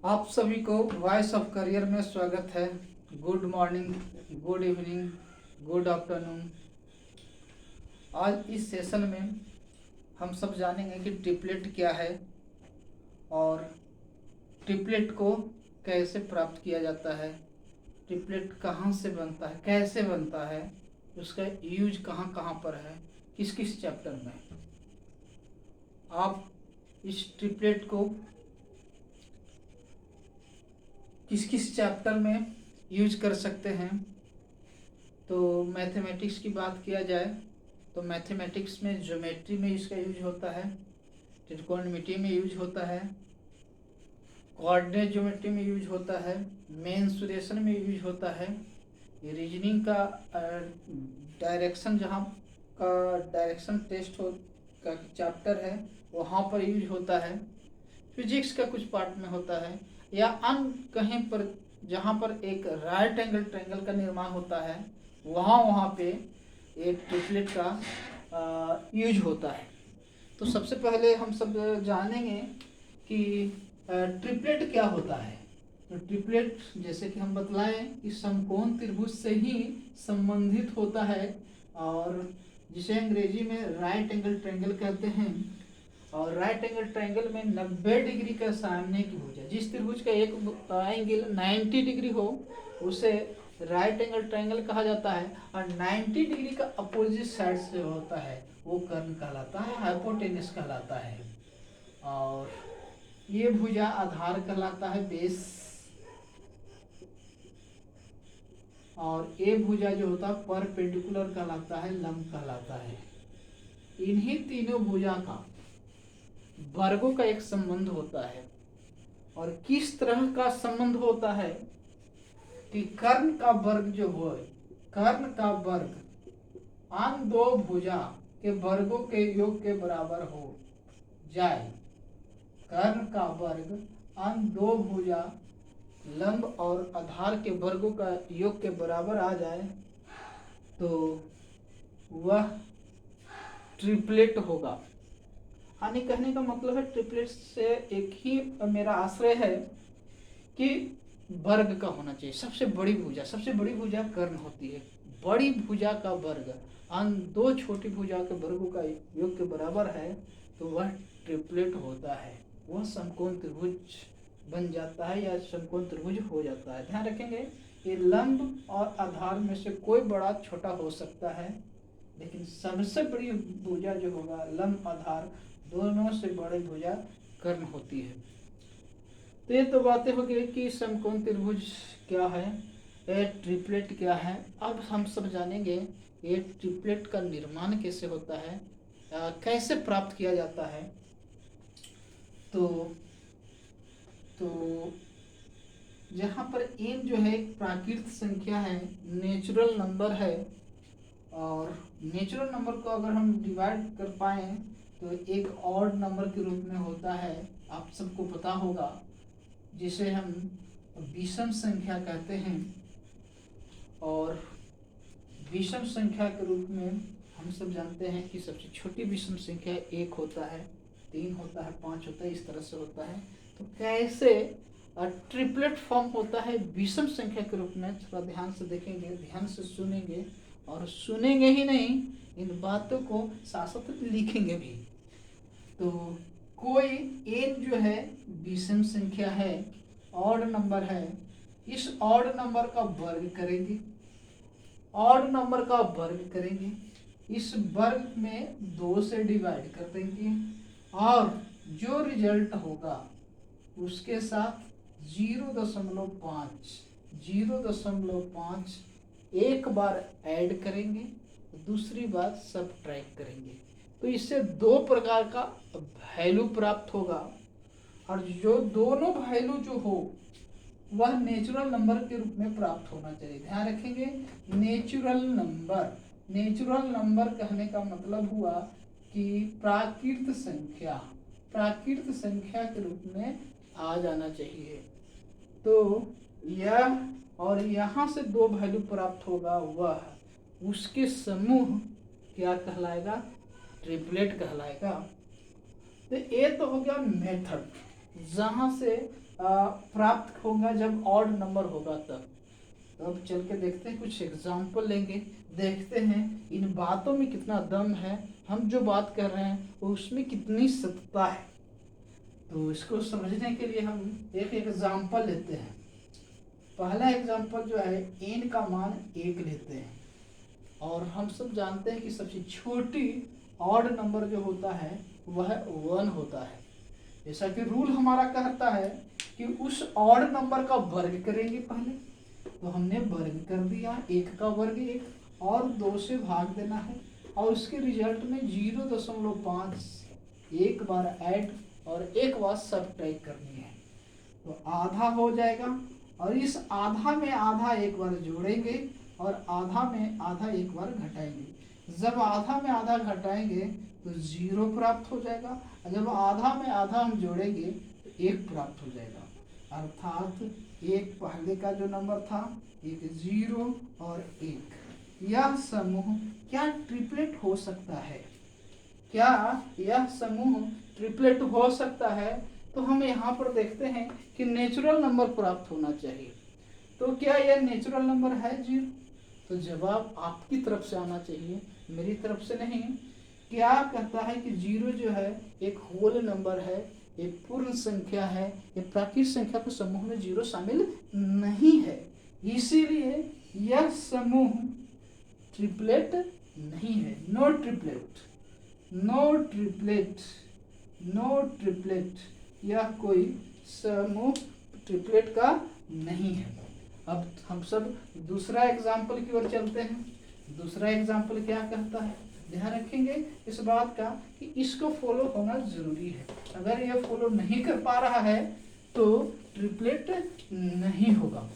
आप सभी को वॉइस ऑफ करियर में स्वागत है। Good morning, good evening, good afternoon. आज इस सेशन में हम सब जानेंगे कि ट्रिपलेट क्या है और ट्रिपलेट को कैसे प्राप्त किया जाता है, ट्रिपलेट कहाँ से बनता है, कैसे बनता है, उसका यूज कहाँ कहाँ पर है, किस किस चैप्टर में। आप इस ट्रिपलेट को किस किस चैप्टर में यूज कर सकते हैं। तो मैथमेटिक्स की बात किया जाए तो मैथमेटिक्स में ज्योमेट्री में इसका यूज होता है, त्रिकोणमिति में यूज होता है, कोऑर्डिनेट ज्योमेट्री में यूज होता है, मेंसुरेशन में यूज होता है, रीजनिंग का डायरेक्शन जहाँ का डायरेक्शन टेस्ट हो का चैप्टर है वहाँ पर यूज होता है, फिजिक्स का कुछ पार्ट में होता है, या अन्य कहीं पर जहाँ पर एक राइट एंगल ट्रायंगल का निर्माण होता है वहाँ पे एक ट्रिपलेट का यूज होता है। तो सबसे पहले हम सब जानेंगे कि ट्रिपलेट क्या होता है। तो ट्रिपलेट जैसे कि हम बतलाएं कि समकोण त्रिभुज से ही संबंधित होता है और जिसे अंग्रेजी में राइट एंगल ट्रायंगल कहते हैं। और राइट एंगल ट्रायंगल में 90 डिग्री का सामने की भुजा, जिस त्रिभुज का एक एंगल 90 डिग्री हो उसे राइट एंगल ट्रायंगल कहा जाता है, और 90 डिग्री का अपोजिट साइड से होता है वो कर्ण कहलाता है, हाइपोटेनस कहलाता है। और ये भुजा आधार कहलाता है, बेस। और ये भुजा जो होता है परपेंडिकुलर कहलाता है, लंब कहलाता है। इन्हीं तीनों भुजा का वर्गों का एक संबंध होता है। और किस तरह का संबंध होता है कि कर्ण का वर्ग जो हो, कर्ण का वर्ग अन्य दो भुजा के वर्गों के योग के बराबर हो जाए। कर्ण का वर्ग अन्य दो भुजा लंब और आधार के वर्गों का योग के बराबर आ जाए तो वह ट्रिपलेट होगा। यानी कहने का मतलब है ट्रिपलेट से एक ही मेरा आश्रय है कि वर्ग का होना चाहिए। सबसे बड़ी भुजा कर्ण होती है। बड़ी भुजा का वर्ग अन्य दो छोटी भुजा के वर्गों का योग के बराबर है तो वह ट्रिपलेट होता है, वह समकोण त्रिभुज बन जाता है या समकोण त्रिभुज हो जाता है। ध्यान रखेंगे ये लंब और आधार में से कोई बड़ा छोटा हो सकता है, लेकिन सबसे बड़ी भुजा जो होगा लंब आधार दोनों से बड़ी भुजा कर्ण होती है। तो ये तो बातें हो गई कि समकोण त्रिभुज क्या है, ये ट्रिपलेट क्या है। अब हम सब जानेंगे ये ट्रिपलेट का निर्माण कैसे होता है, कैसे प्राप्त किया जाता है। तो यहाँ पर n जो है एक प्राकृत संख्या है, नेचुरल नंबर है। और नेचुरल नंबर को अगर हम डिवाइड कर पाए तो एक ऑड नंबर के रूप में होता है, आप सबको पता होगा, जिसे हम विषम संख्या कहते हैं। और विषम संख्या के रूप में हम सब जानते हैं कि सबसे छोटी विषम संख्या 1 होता है, 3 होता है, 5 होता है, इस तरह से होता है। तो कैसे ट्रिपलेट फॉर्म होता है विषम संख्या के रूप में, थोड़ा ध्यान से देखेंगे, ध्यान से सुनेंगे, और सुनेंगे ही नहीं, इन बातों को साथ साथ लिखेंगे भी। तो कोई n जो है विषम संख्या है, ऑड नंबर है, इस ऑड नंबर का वर्ग करेंगे, ऑड नंबर का वर्ग करेंगे, इस वर्ग में 2 से डिवाइड कर देंगे, और जो रिजल्ट होगा उसके साथ 0.5 एक बार ऐड करेंगे, दूसरी बार सबट्रैक्ट करेंगे। तो इससे 2 प्रकार का वैल्यू प्राप्त होगा, और जो दोनों वैल्यू जो हो वह नेचुरल नंबर के रूप में प्राप्त होना चाहिए। ध्यान रखेंगे नेचुरल नंबर, नेचुरल नंबर कहने का मतलब हुआ कि प्राकृत संख्या, प्राकृत संख्या के रूप में आ जाना चाहिए। तो यह और यहाँ से 2 वैल्यू प्राप्त होगा, वह उसके समूह क्या कहलाएगा, ट्रिपलेट कहलाएगा। तो ये तो हो गया मेथड, जहाँ से प्राप्त होगा जब ऑड नंबर होगा तब। तो अब चल के देखते हैं, कुछ एग्जाम्पल लेंगे, देखते हैं इन बातों में कितना दम है, हम जो बात कर रहे हैं वो उसमें कितनी सत्यता है। तो इसको समझने के लिए हम एक एग्जाम्पल लेते हैं। पहला एग्जाम्पल जो है n का मान 1 लेते हैं, और हम सब जानते हैं कि सबसे छोटी ऑड नंबर जो होता है वह 1 होता है। जैसा कि रूल हमारा कहता है कि उस ऑड नंबर का वर्ग करेंगे पहले, तो हमने वर्ग कर दिया, 1 का वर्ग 1 और 2 से भाग देना है, और उसके रिजल्ट में 0.5 एक बार ऐड और एक बार सब्ट्रैक्ट करनी है, तो आधा हो जाएगा। और इस आधा में आधा एक बार जोड़ेंगे और आधा में आधा एक बार घटाएंगे। जब आधा में आधा घटाएंगे तो 0 प्राप्त हो जाएगा, और जब आधा में आधा हम जोड़ेंगे तो 1 प्राप्त हो जाएगा। अर्थात एक पहले का जो नंबर था, एक 0 और 1, यह समूह क्या ट्रिपलेट हो सकता है? क्या यह समूह ट्रिपलेट हो सकता है? तो हम यहाँ पर देखते हैं कि नेचुरल नंबर प्राप्त होना चाहिए। तो क्या यह नेचुरल नंबर है 0? तो जवाब आपकी तरफ से आना चाहिए, मेरी तरफ से नहीं। क्या कहता है कि 0 जो है एक होल नंबर है, एक पूर्ण संख्या है, एक प्राकृतिक संख्या के समूह में 0 शामिल नहीं है, इसीलिए यह समूह ट्रिपलेट नहीं है। No triplet, no triplet, no triplet, यह कोई समूह ट्रिपलेट का नहीं है। अब हम सब दूसरा एग्जाम्पल की ओर चलते हैं। दूसरा एग्जाम्पल क्या कहता है? ध्यान रखेंगे इस बात का कि इसको फॉलो होना जरूरी है। अगर यह फॉलो नहीं कर पा रहा है तो ट्रिपलेट नहीं होगा।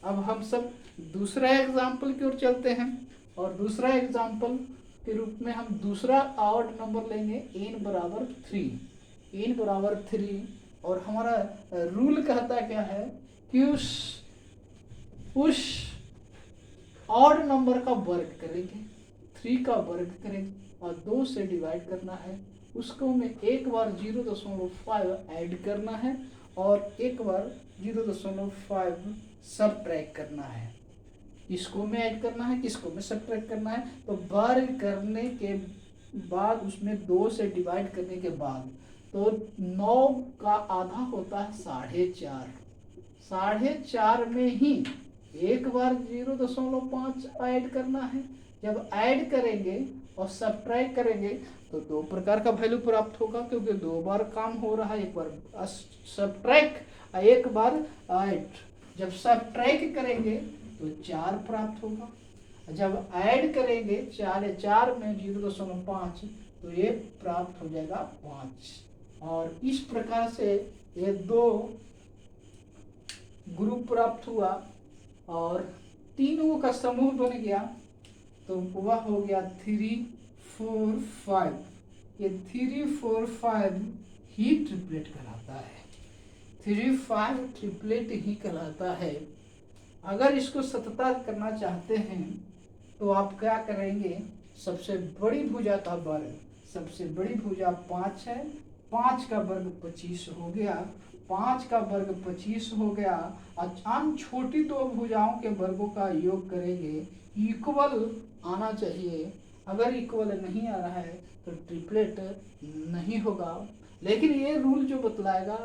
अब हम सब दूसरा एग्जाम्पल की ओर चलते हैं, और दूसरा एग्जाम्पल के रूप में हम दूसरा ऑड नंबर लेंगे n बराबर 3। n बराबर 3, और हमारा रूल कहता क्या है कि उस ऑड नंबर का वर्ग करेंगे, 3 का वर्ग करेंगे और 2 से डिवाइड करना है। उसको में एक बार 0.5 ऐड करना है और एक बार 0.5 सब्ट्रैक्ट करना है। किसको में ऐड करना है, किसको में सब्ट्रैक्ट करना है? तो वर्ग करने के बाद उसमें 2 से डिवाइड करने के बाद, तो 9 का आधा होता है 4.5। 4.5 में ही एक बार 0.5 ऐड करना है। जब ऐड करेंगे और सब्ट्रैक्ट करेंगे तो 2 प्रकार का वैल्यू प्राप्त होगा, क्योंकि 2 बार काम हो रहा है, एक बार सब्ट्रैक्ट एक बार ऐड। जब सब्ट्रैक्ट करेंगे तो 4 प्राप्त होगा, जब ऐड करेंगे 4 में 0.5 तो ये प्राप्त हो जाएगा 5। और इस प्रकार से ये 2 ग्रुप प्राप्त हुआ और तीनों का समूह बन गया, तो वह हो गया 3, 4, 5। ये 3, 4, 5 ही ट्रिपलेट कहलाता है। 3, 5 ट्रिपलेट ही कहलाता है। अगर इसको सतता करना चाहते हैं तो आप क्या करेंगे? सबसे बड़ी भुजा का वर्ग, सबसे बड़ी भुजा 5 है, 5 का वर्ग 25 हो गया, 5 का वर्ग 25 हो गया। और हम छोटी 2 भुजाओं के वर्गों का योग करेंगे, इक्वल आना चाहिए। अगर इक्वल नहीं आ रहा है तो ट्रिपलेट नहीं होगा। लेकिन ये रूल जो बतलाएगा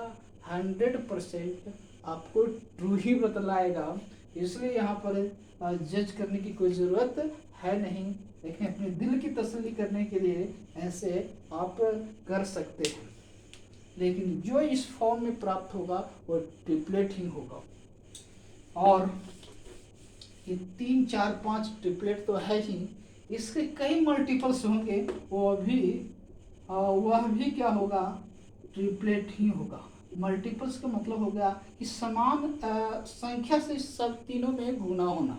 100% आपको ट्रू ही बतलाएगा, इसलिए यहाँ पर जज करने की कोई ज़रूरत है नहीं। लेकिन अपने दिल की तसल्ली करने के लिए ऐसे आप कर सकते हैं, लेकिन जो इस फॉर्म में प्राप्त होगा वो ट्रिपलेट ही होगा। और ये 3, 4, 5 ट्रिपलेट तो है ही, इसके कई मल्टीपल्स होंगे, वह भी क्या होगा? ट्रिपलेट ही होगा। मल्टीपल्स का मतलब हो गया कि समान संख्या से सब तीनों में गुना होना।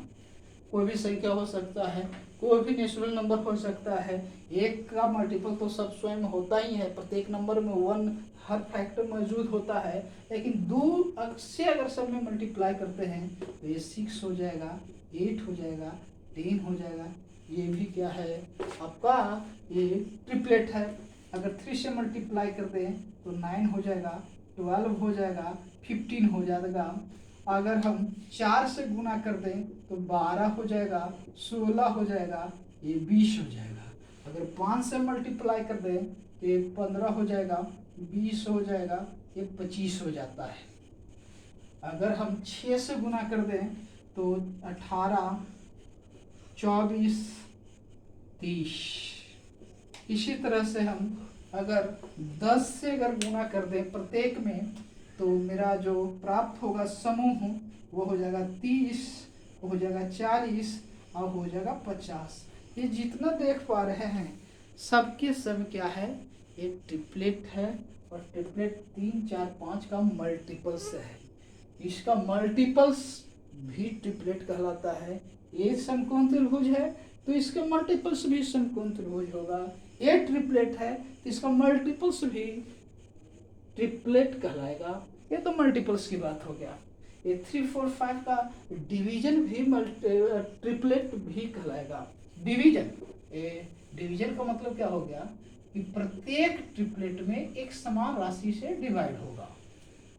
कोई भी संख्या हो सकता है, कोई भी नेचुरल नंबर हो सकता है। 1 का मल्टीपल तो सब स्वयं होता ही है, प्रत्येक नंबर में 1 हर फैक्टर मौजूद होता है। लेकिन 2 से अगर सब में मल्टीप्लाई करते हैं तो ये 6 हो जाएगा, 8 हो जाएगा, 10 हो जाएगा। ये भी क्या है? आपका ये ट्रिपलेट है। अगर 3 से मल्टीप्लाई करते हैं तो 9 हो जाएगा, 12 हो जाएगा, 15 हो जाएगा। अगर हम 4 से गुना कर दें तो 12 हो जाएगा, 16 हो जाएगा, ये 20 हो जाएगा। अगर 5 से मल्टीप्लाई कर दें तो ये 15 हो जाएगा, 20 हो जाएगा, ये 25 हो जाता है। अगर हम 6 से गुना कर दें तो 18, 24, 30। इसी तरह से हम अगर 10 से अगर गुना कर दें प्रत्येक में तो मेरा जो प्राप्त होगा समूह वो हो जाएगा 30, वो हो जाएगा 40 और हो जाएगा 50। ये जितना देख पा रहे हैं सबके सब क्या है, एक ट्रिपलेट है और ट्रिपलेट 3, 4, 5 का मल्टीपल्स है। इसका मल्टीपल्स भी ट्रिपलेट कहलाता है। ये समकोण त्रिभुज है तो इसका मल्टीपल्स भी समकोण त्रिभुज होगा। ये ट्रिपलेट है तो इसका मल्टीपल्स भी ट्रिपलेट कहलाएगा। ये तो मल्टीपल्स की बात हो गया। ये 3, 4, 5 का डिवीजन भी ट्रिपलेट भी कहलाएगा। डिवीजन का मतलब क्या हो गया कि प्रत्येक ट्रिपलेट में एक समान राशि से डिवाइड होगा।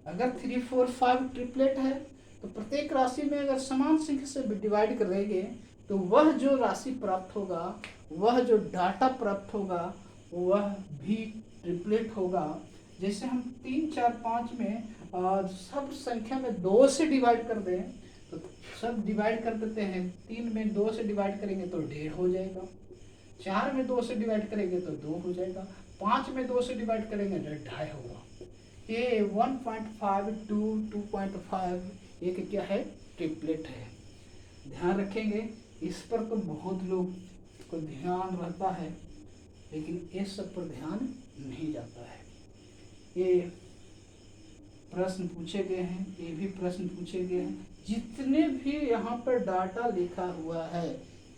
अगर 3, 4, 5 ट्रिपलेट है तो प्रत्येक राशि में अगर समान संख्या से डिवाइड करेंगे तो वह जो राशि प्राप्त होगा, वह जो डाटा प्राप्त होगा वह भी ट्रिपलेट होगा। जैसे हम 3, 4, 5 में सब संख्या में 2 से डिवाइड कर दें तो सब डिवाइड कर देते हैं। 3 में 2 से डिवाइड करेंगे तो 1.5 हो जाएगा, 4 में 2 से डिवाइड करेंगे तो 2 हो जाएगा, 5 में 2 से डिवाइड करेंगे तो 2.5 होगा। ये 1.5, 2, 2.5 एक क्या है, ट्रिपलेट है। ध्यान रखेंगे, इस पर तो बहुत लोग को ध्यान रहता है लेकिन इस सब पर ध्यान नहीं जाता है। ये प्रश्न पूछे गए हैं, ये भी प्रश्न पूछे गए हैं। जितने भी यहाँ पर डाटा लिखा हुआ है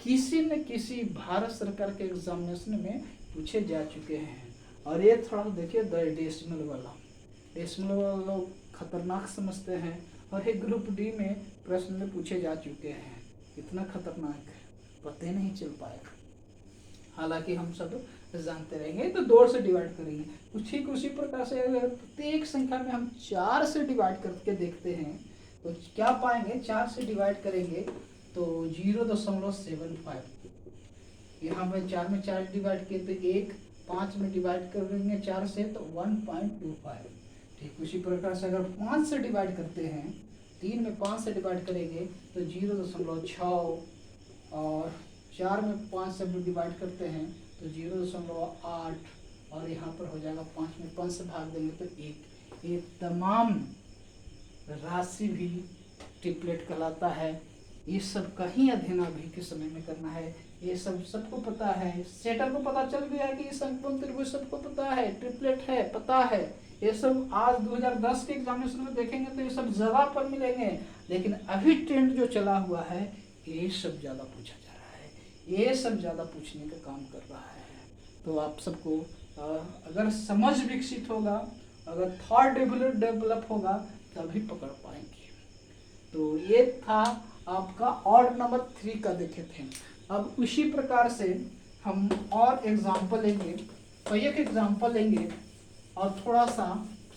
किसी न किसी भारत सरकार के एग्जामिनेशन में पूछे जा चुके हैं। और ये थोड़ा देखिए डेसिमल वाला लोग खतरनाक समझते हैं और ये ग्रुप डी में प्रश्न में पूछे जा चुके हैं। इतना खतरनाक है, पता ही नहीं चल पाएगा। हालांकि हम सब जानते रहेंगे तो 2 से डिवाइड करेंगे। तो ठीक उसी प्रकार से अगर प्रत्येक संख्या में हम 4 से डिवाइड करके देखते हैं तो क्या पाएंगे, 4 से डिवाइड करेंगे तो 0.75। यहाँ पे 4 में 4 डिवाइड किए तो 1, 5 में डिवाइड करेंगे 4 से तो 1.25। ठीक उसी प्रकार से अगर 5 से डिवाइड करते हैं, 3 में 5 से डिवाइड करेंगे तो 0.6 और 4 में 5 से डिवाइड करते हैं तो 0.8 और यहाँ पर हो जाएगा 5 में 5 से भाग देंगे तो 1। ये तमाम राशि भी ट्रिपलेट कहलाता है। ये सब कहीं अध्ययन अभी के समय में करना है। ये सब सबको पता है, सेटर को पता चल गया कि समकोण त्रिभुज सबको पता है, ट्रिपलेट है पता है। ये सब आज 2010 के एग्जामिनेशन में देखेंगे तो ये सब जगह पर मिलेंगे, लेकिन अभी ट्रेंड जो चला हुआ है ये सब ज़्यादा पूछा जा रहा है, ये सब ज़्यादा पूछने का काम कर रहा है। तो आप सबको अगर समझ विकसित होगा, अगर थॉट डेवलप होगा तभी पकड़ पाएंगे। तो ये था आपका ऑड नंबर 3 का देखे थे। अब उसी प्रकार से हम और एग्जाम्पल लेंगे, कई एक एग्जाम्पल लेंगे और थोड़ा सा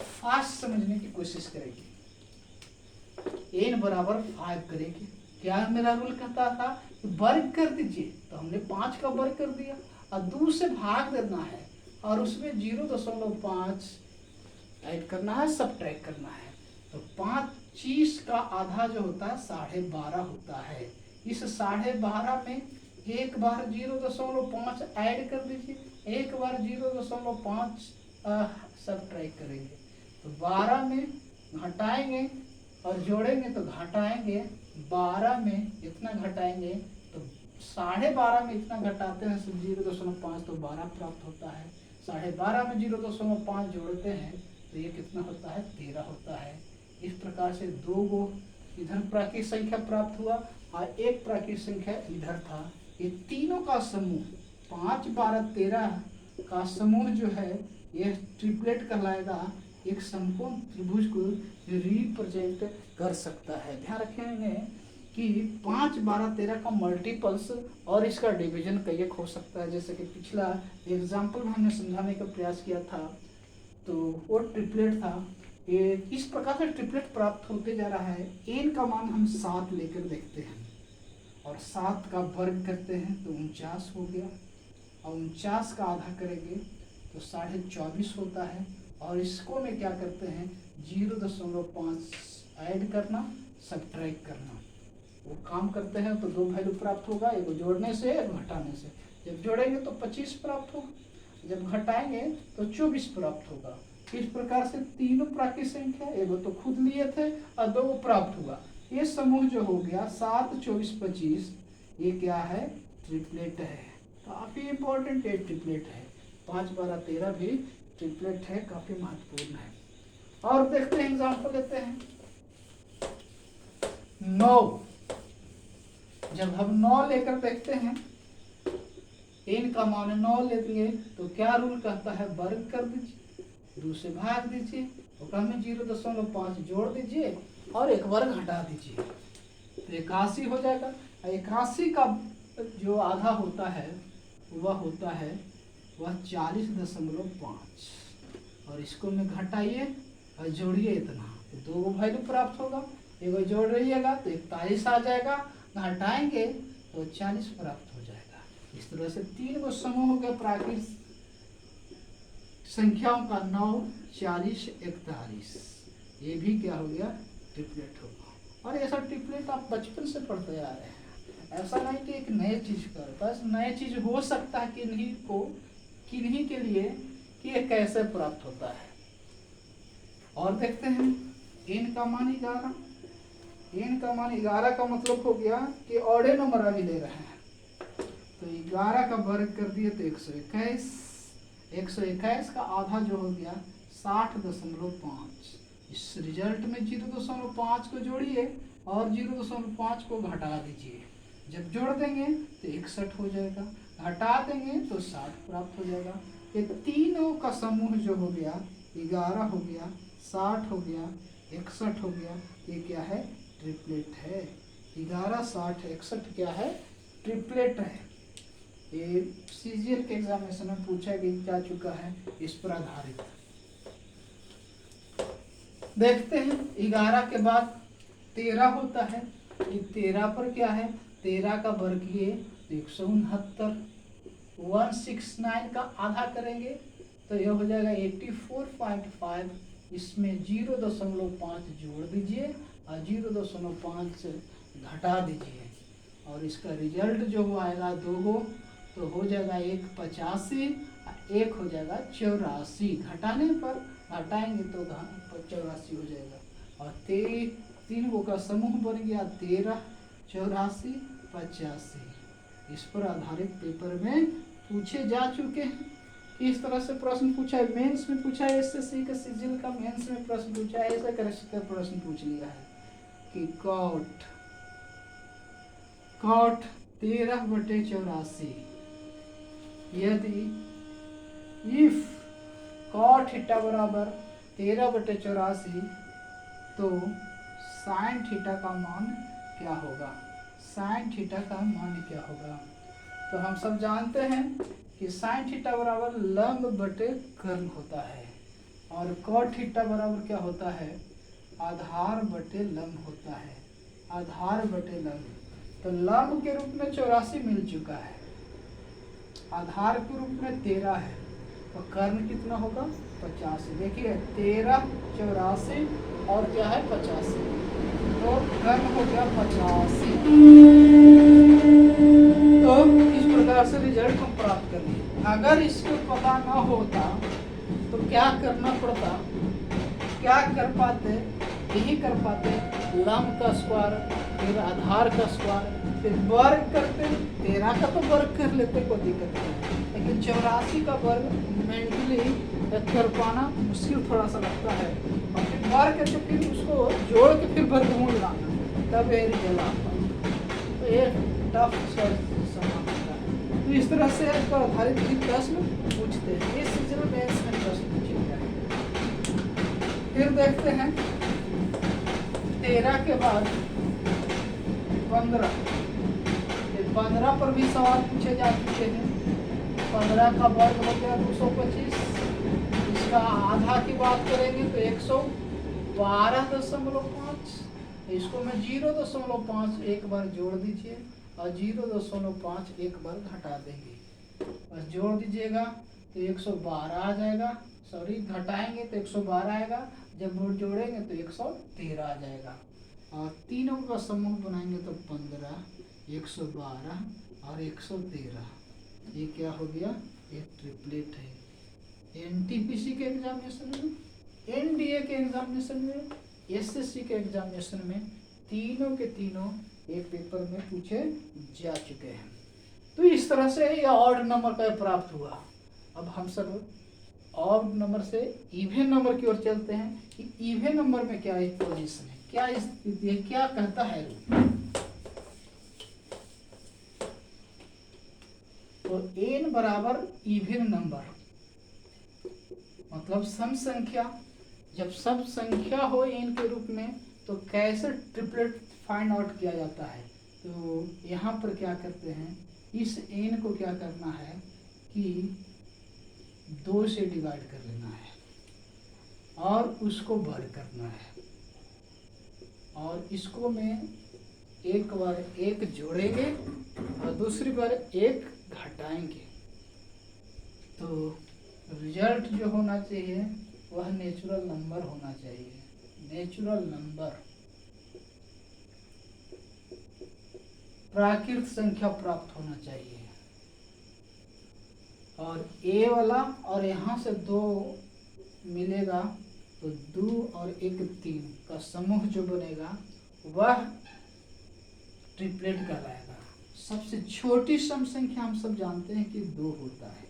फास्ट समझने की कोशिश करेंगे। n बराबर 5 करेंगे। क्या मेरा रूल कहता था कि वर्ग कर दीजिए, तो हमने 5 का वर्ग कर दिया और 2 से भाग देना है और उसमें 0.5 ऐड करना है, सबट्रैक्ट करना है। तो 25 का आधा जो होता है 12.5 होता है। इस 12.5 में एक बार 0.5 ऐड कर दीजिए, एक बार 0.5 सबट्रैक्ट करेंगे। तो 12 में घटाएंगे और जोड़ेंगे तो घटाएंगे, 12 में इतना घटाएंगे तो 12.5 में इतना घटाते हैं 0.5 तो 12 प्राप्त होता है। 12.5 में 0.5 जोड़ते हैं तो ये कितना होता है, 13 होता है। इस प्रकार से 2 गो इधर प्राकृतिक संख्या प्राप्त हुआ और एक प्राकृतिक संख्या इधर था। ये तीनों का समूह 5, 12, 13 का समूह जो है ये ट्रिपलेट कहलाएगा। एक समकोण त्रिभुज को रिप्रेजेंट कर सकता है। ध्यान रखेंगे कि 5, 12, 13 का मल्टीपल्स और इसका डिवीजन कई एक हो सकता है। जैसे कि पिछला एग्जाम्पल में हमने समझाने का प्रयास किया था तो वो ट्रिपलेट था। ये इस प्रकार से ट्रिपलेट प्राप्त होते जा रहा है। n का मान हम 7 लेकर देखते हैं और 7 का वर्ग करते हैं तो 49 हो गया, और 49 का आधा करेंगे तो 24.5 होता है। और इसको में क्या करते हैं 0.5 ऐड करना, सब्ट्रैक्ट करना, वो काम करते हैं तो 2 वैल्यू प्राप्त होगा, एक जोड़ने से एक घटाने से। जब जोड़ेंगे तो 25 प्राप्त होगा, जब घटाएंगे तो 24 प्राप्त होगा। इस प्रकार से तीनों प्राकृतिक संख्या, एगो तो खुद लिए थे और 2 प्राप्त हुआ। ये समूह जो हो गया 7, 24, 25, ये क्या है ट्रिपलेट है। काफी इंपॉर्टेंट ये ट्रिपलेट है। 5, 12, 13 भी ट्रिपलेट है, काफी महत्वपूर्ण है। और देखते हैं एग्जाम्पल लेते हैं 9। जब हम 9 लेकर देखते हैं, n का मान 9 लेंगे तो क्या रूल कहता है वर्ग कर दीजिए, 2 से भाग दीजिए, और में 0.5 जोड़ दीजिए और एक वर्ग हटा दीजिए तो 81 हो जाएगा। 81 का जो आधा होता है वह 40.5, और इसको में घटाइए और जोड़िए इतना तो 2 वैल्यू प्राप्त होगा। एगो जोड़ रहिएगा तो 41 आ जाएगा, घटाएंगे तो 40 प्राप्त हो जाएगा। इस तरह से 3 गो समूह हो गया प्राकृतिक संख्याओं का 9, 40, 41। ये भी क्या हो गया ट्रिपलेट होगा। और ऐसा ट्रिपलेट आप बचपन से पढ़ते आ रहे हैं, ऐसा नहीं कि एक नए चीज कर, बस नए चीज हो सकता है किन्हीं के लिए कि ये कैसे प्राप्त होता है। और देखते हैं n का मान 11। n का मान 11 का मतलब हो गया कि ऑडे नंबर अभी ले रहे हैं तो 11 का वर्ग कर दिए तो 121। 121 का आधा जो हो गया 60.5। इस रिजल्ट में 0.5 को जोड़िए और 0.5 को घटा दीजिए। जब जोड़ देंगे तो 61 हो जाएगा, घटा देंगे तो 60 प्राप्त हो जाएगा। ये तीनों का समूह जो हो गया 11 हो गया, 60 हो गया, 61 हो गया, ये क्या है ट्रिपलेट है। 11, 60, 61 क्या है ट्रिपलेट है। ये सीजीएल के एग्जामिनेशन में पूछा जा चुका है, इस पर आधारित। देखते हैं 11 के बाद 13 होता है। ये 13 पर क्या है 13 का वर्गीय 169। 169 का आधा करेंगे तो यह हो जाएगा 84.5। इसमें 0.5 जोड़ दीजिए और 0.5 घटा दीजिए और इसका रिजल्ट जो आएगा 2 तो हो जाएगा 185, एक हो जाएगा 84। घटाने पर घटाएंगे तो 84 हो जाएगा। और 3 का समूह बन गया 13, 84, 85। इस पर आधारित पेपर में पूछे जा चुके हैं। इस तरह से प्रश्न पूछा है, मेंस में पूछा है, एसएससी का सीजीएल का मेंस में प्रश्न पूछा है। ऐसा करके प्रश्न पूछ लिया है कि कॉट 13/84 यदि इफ कॉट थीटा बराबर 13/84 तो साइन थीटा का मान क्या होगा। साइन थीटा का मान क्या होगा तो हम सब जानते हैं कि साइन थीटा बराबर लंब बटे कर्ण होता है और कॉट थीटा बराबर क्या होता है आधार बटे लंब होता है। आधार बटे लंब तो लंब के रूप में 84 मिल चुका है, आधार के रूप में 13 है, तो कर्ण कितना होगा 85। देखिए 13, 84 और क्या है 85, तो कर्ण हो गया 85। तो इस प्रकार से रिजल्ट हम प्राप्त कर लिए। अगर इसको पता ना होता तो क्या करना पड़ता, क्या कर पाते, यही कर पाते लंब का स्क्वायर फिर आधार का स्क्वायर फिर वर्ग करते। 13 का तो वर्ग कर लेते, कोई दिक्कत नहीं, लेकिन 84 का वर्ग मेंटली कर पाना मुश्किल थोड़ा सा लगता है। और फिर वर्ग करके फिर उसको जोड़ के फिर वर्गमूल लाना, तब ये रिजल्ट आता है। तो ये टफ सवाल होता है। तो इस तरह से इस पर आधारित भी प्रश्न पूछते हैं। ये सीजनल मेंस में प्रश्न पूछे जाएंगे। फिर देखते हैं 13 के बाद 15। 15 पर भी सवाल पूछे जा चुके हैं। 15 का वर्ग हो गया 225। इसका आधा की बात करेंगे तो 12.5, इसको मैं 0.5 एक बार जोड़ दीजिए और 0.5 एक बार घटा देंगे, बस जोड़ दीजिएगा तो 112 आ जाएगा। सॉरी, घटाएंगे तो 112 आएगा, जब जोड़ेंगे तो 113 आ जाएगा। और तीनों का समूह बनाएंगे तो 15, 112 और 113, ये क्या हो गया, एक ट्रिपलेट है। एनटीपीसी के एग्जामिनेशन में, एनडीए के एग्जामिनेशन में, एसएससी के एग्जामिनेशन में तीनों के तीनों एक पेपर में पूछे जा चुके हैं। तो इस तरह से ये ऑड नंबर का प्राप्त हुआ। अब हम सब ऑड नंबर से इवन नंबर की ओर चलते हैं कि इवन नंबर में क्या पोजीशन है, क्या स्थिति है, क्या कहता है। तो n बराबर इवन नंबर मतलब सम संख्या। जब सम संख्या हो n के रूप में तो कैसे ट्रिपलेट फाइंड आउट किया जाता है। तो यहाँ पर क्या करते हैं, इस n को क्या करना है कि 2 से डिवाइड कर लेना है और उसको वर्ग करना है, और इसको में एक बार 1 जोड़ेंगे और दूसरी बार 1 घटाएंगे। तो रिजल्ट जो होना चाहिए वह नेचुरल नंबर होना चाहिए। नेचुरल नंबर, प्राकृत संख्या प्राप्त होना चाहिए। और ए वाला और यहाँ से 2 मिलेगा तो 2 और 1 3 का समूह जो बनेगा वह ट्रिपलेट कहलाएगा। सबसे छोटी सम संख्या हम सब जानते हैं कि 2 होता है।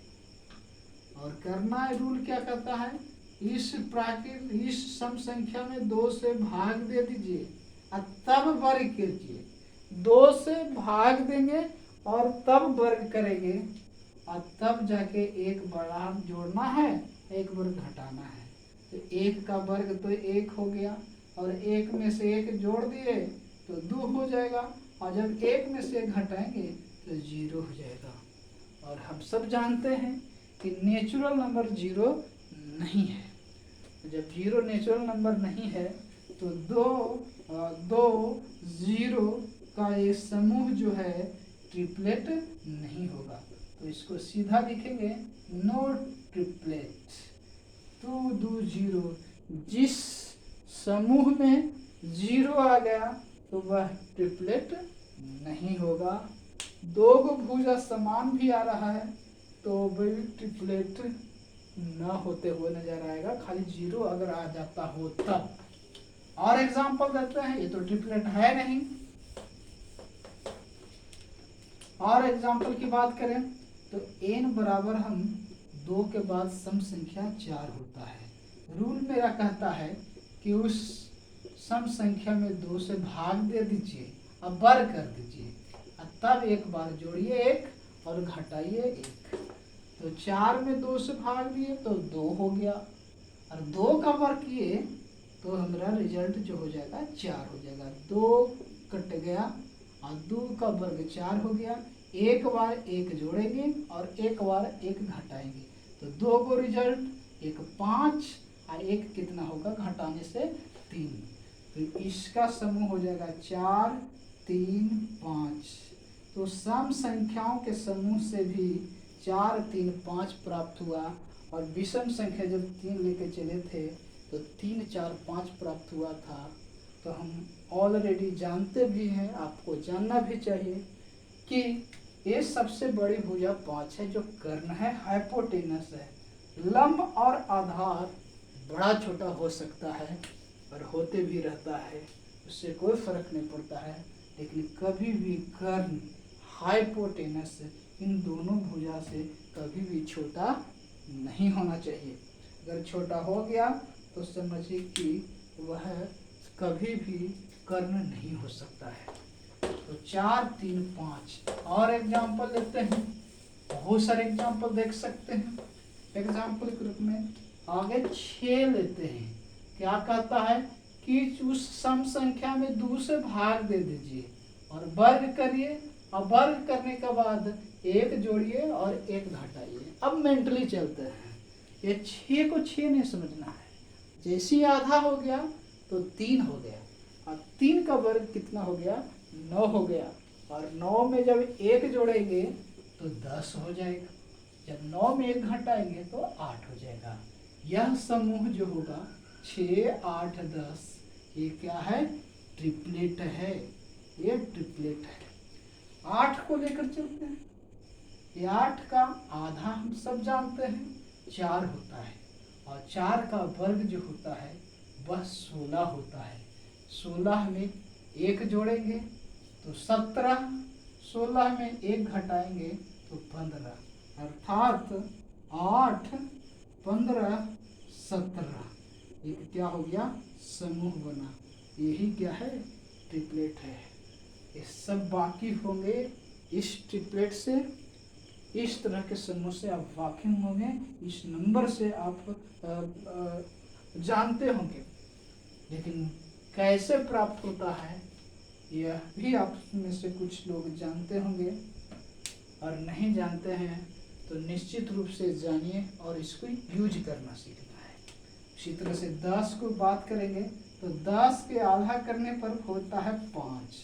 और करना रूल क्या कहता है, इस सम संख्या में 2 से भाग दे दीजिए और तब वर्ग कीजिए। 2 से भाग देंगे और तब वर्ग करेंगे और तब जाके एक बड़ा जोड़ना है, एक वर्ग घटाना है। तो 1 का वर्ग तो 1 हो गया और 1 में से 1 जोड़ दिए तो 2 हो जाएगा, और जब 1 में से 1 घटाएंगे तो 0 हो जाएगा। और हम सब जानते हैं कि नेचुरल नंबर 0 नहीं है। जब 0 नेचुरल नंबर नहीं है तो 2 0 का ये समूह जो है ट्रिपलेट नहीं होगा। तो इसको सीधा लिखेंगे, नो ट्रिपलेट। 2 2 0, जिस समूह में 0 आ गया तो वह ट्रिपलेट नहीं होगा। 2 को भुजा समान भी आ रहा है तो वही ट्रिपलेट न होते हुए नजर आएगा, खाली 0 अगर आ जाता हो तब। और एग्जांपल देते हैं, ये तो ट्रिपलेट है नहीं। और एग्जांपल की बात करें तो n बराबर हम 2 के बाद सम संख्या 4 होता है। रूल मेरा कहता है कि उस सम संख्या में 2 से भाग दे दीजिए और वर्ग कर दीजिए और तब एक बार जोड़िए 1 और घटाइए 1। तो 4 में 2 से भाग दिए तो 2 हो गया और 2 का वर्ग किए तो हमारा रिजल्ट जो हो जाएगा 4 हो जाएगा। 2 कट गया और 2 का वर्ग 4 हो गया। एक बार 1 जोड़ेंगे और एक बार 1 घटाएंगे तो 2 को रिजल्ट 1 5 और 1 कितना होगा घटाने से 3। तो इसका समूह हो जाएगा 4 3 5। तो सम संख्याओं के समूह से भी 4 3 5 प्राप्त हुआ, और विषम संख्या जब 3 लेके चले थे तो 3 4 5 प्राप्त हुआ था। तो हम ऑलरेडी जानते भी हैं, आपको जानना भी चाहिए कि ये सबसे बड़ी भुजा 5 है जो कर्ण है, हाइपोटेनस है। लंब और आधार बड़ा छोटा हो सकता है और होते भी रहता है, उससे कोई फर्क नहीं पड़ता है, लेकिन कभी भी कर्ण हाइपोटेनस इन दोनों भुजा से कभी भी छोटा नहीं होना चाहिए। अगर छोटा हो गया तो समझिए कि वह कभी भी कर्ण नहीं हो सकता है। तो 4 3 5 और एग्जाम्पल लेते हैं, बहुत सारे एग्जाम्पल देख सकते हैं। एग्जाम्पल के रूप में आगे 6 लेते हैं। क्या कहता है कि उस सम संख्या में 2 से भाग दे दीजिए और वर्ग करिए, और वर्ग करने के बाद 1 जोड़िए और 1 घटाइए। अब मेंटली चलते हैं, ये 6 को 6 नहीं समझना है। जैसे ही आधा हो गया तो 3 हो गया, और 3 का वर्ग कितना हो गया, 9 हो गया, और 9 में जब 1 जोड़ेंगे तो 10 हो जाएगा, जब 9 में 1 घटाएंगे तो 8 हो जाएगा। यह समूह जो होगा 6, 8, 10, ये क्या है, ट्रिपलेट है, ये ट्रिपलेट है। 8 को लेकर चलते हैं, ये 8 का आधा हम सब जानते हैं 4 होता है, और 4 का वर्ग जो होता है वह 16 होता है। 16 में 1 जोड़ेंगे तो 17, 16 में 1 घटाएंगे तो 15, अर्थात 8, 15, 17, एक क्या हो गया, समूह बना। यही क्या है, ट्रिपलेट है। ये सब बाकी होंगे इस ट्रिपलेट से, इस तरह के समूह से आप वाकिफ होंगे, इस नंबर से आप जानते होंगे, लेकिन कैसे प्राप्त होता है यह भी आप में से कुछ लोग जानते होंगे, और नहीं जानते हैं तो निश्चित रूप से जानिए और इसको यूज करना सीखना है। इसी तरह से 10 को बात करेंगे तो 10 के आधा करने पर होता है 5,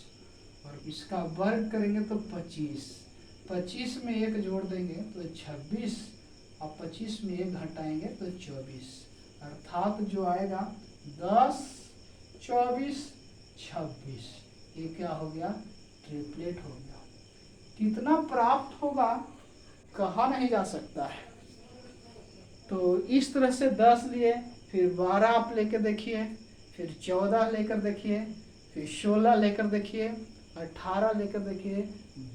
और इसका वर्ग करेंगे तो 25, 25 में 1 जोड़ देंगे तो 26, और 25 में 1 घटाएंगे तो 24, अर्थात जो आएगा 10, 24, 26, ये क्या हो गया, ट्रिपलेट हो गया। कितना प्राप्त होगा कहा नहीं जा सकता है। तो इस तरह से 10 लिए, फिर 12 आप लेकर देखिए, फिर 14 लेकर देखिए, फिर 16 लेकर देखिए, 18 लेकर देखिए,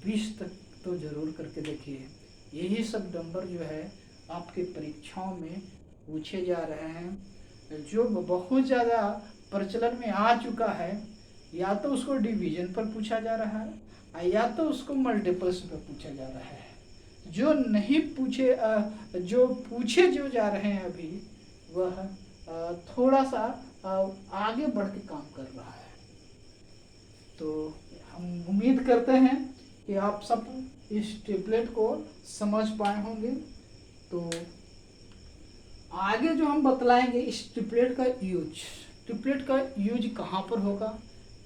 20 तक तो जरूर करके देखिए। यही सब नंबर जो है आपके परीक्षाओं में पूछे जा रहे हैं, जो बहुत ज़्यादा प्रचलन में आ चुका है। या तो उसको डिवीजन पर पूछा जा रहा है, या तो उसको मल्टीपल्स पर पूछा जा रहा है। जो नहीं पूछे, जो पूछे जो जा रहे हैं अभी, वह थोड़ा सा आगे बढ़ के काम कर रहा है। तो हम उम्मीद करते हैं कि आप सब इस ट्रिपलेट को समझ पाए होंगे। तो आगे जो हम बतलाएंगे इस ट्रिपलेट का यूज कहाँ पर होगा,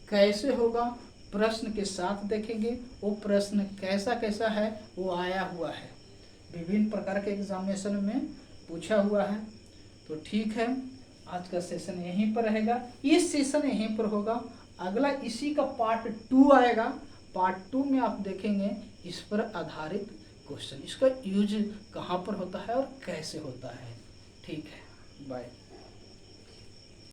कैसे होगा, प्रश्न के साथ देखेंगे। वो प्रश्न कैसा कैसा है वो आया हुआ है, विभिन्न प्रकार के एग्जामिनेशन में पूछा हुआ है। तो ठीक है, आज का सेशन यहीं पर रहेगा, इस सेशन यहीं पर होगा। अगला इसी का पार्ट 2 आएगा। पार्ट 2 में आप देखेंगे इस पर आधारित क्वेश्चन, इसका यूज कहाँ पर होता है और कैसे होता है। ठीक है, बाय।